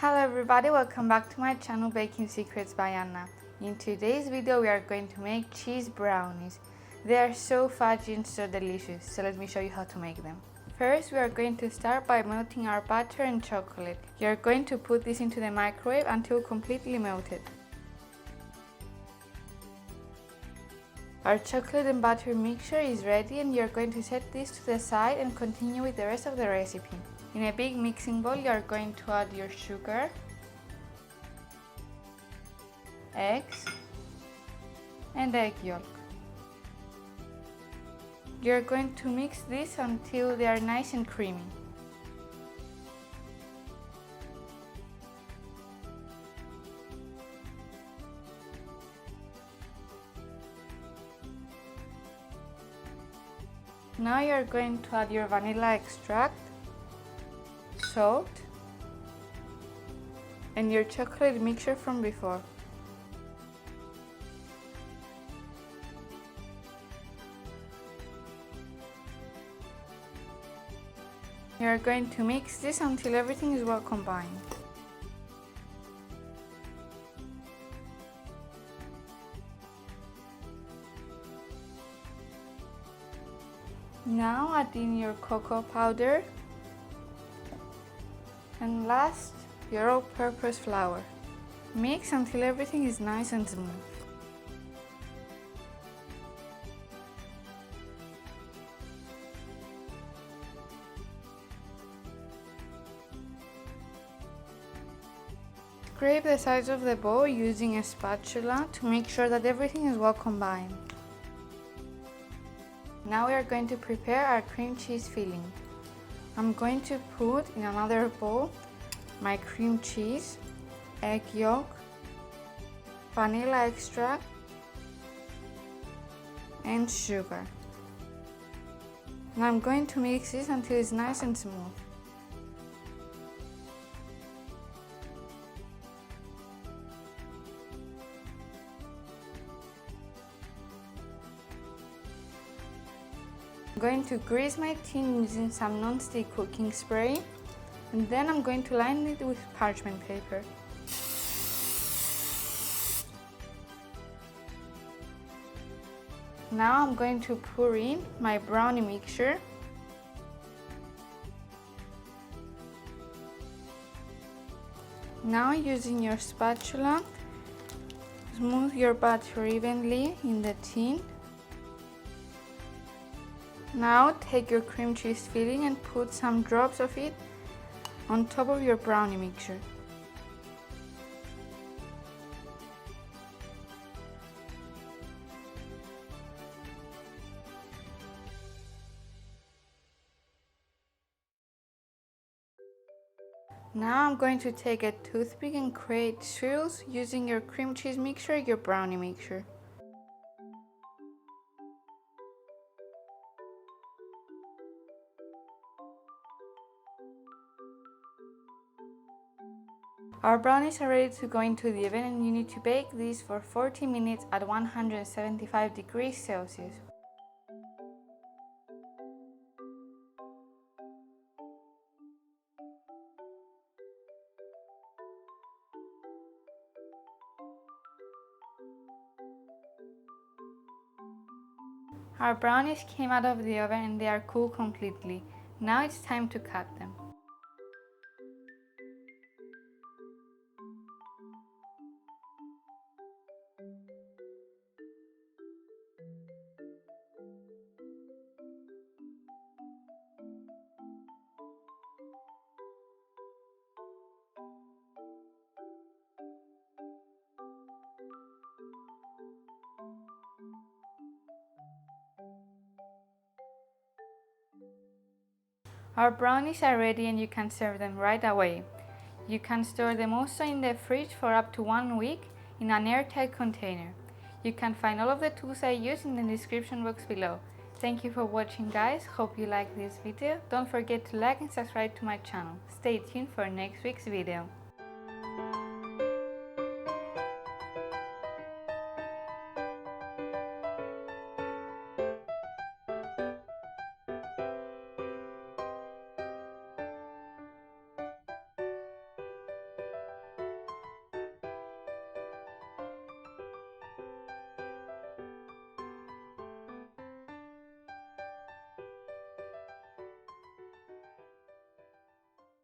Hello everybody, welcome back to my channel Baking Secrets by Anna. In today's video we are going to make cheese brownies. They are so fudgy and so delicious, so let me show you how to make them. First we are going to start by melting our butter and chocolate. You are going to put this into the microwave until completely melted. Our chocolate and butter mixture is ready and you are going to set this to the side and continue with the rest of the recipe. In a big mixing bowl you are going to add your sugar, eggs and egg yolk. You are going to mix this until they are nice and creamy. Now you are going to add your vanilla extract, salt and your chocolate mixture from before. You are going to mix this until everything is well combined. Now add in your cocoa powder and last your all-purpose flour. Mix until everything is nice and smooth. Scrape the sides of the bowl using a spatula to make sure that everything is well combined. Now we are going to prepare our cream cheese filling. I'm going to put in another bowl my cream cheese, egg yolk, vanilla extract and sugar. And I'm going to mix this until it's nice and smooth. I'm going to grease my tin using some non-stick cooking spray and then I'm going to line it with parchment paper. Now I'm going to pour in my brownie mixture. Now using your spatula, smooth your batter evenly in the tin. Now take your cream cheese filling and put some drops of it on top of your brownie mixture. Now I'm going to take a toothpick and create swirls using your cream cheese mixture, your brownie mixture. Our brownies are ready to go into the oven and you need to bake these for 40 minutes at 175 degrees Celsius. Our brownies came out of the oven and they are cool completely. Now it's time to cut them. Our brownies are ready and you can serve them right away. You can store them also in the fridge for up to 1 week in an airtight container. You can find all of the tools I use in the description box below. Thank you for watching guys, hope you liked this video. Don't forget to like and subscribe to my channel. Stay tuned for next week's video.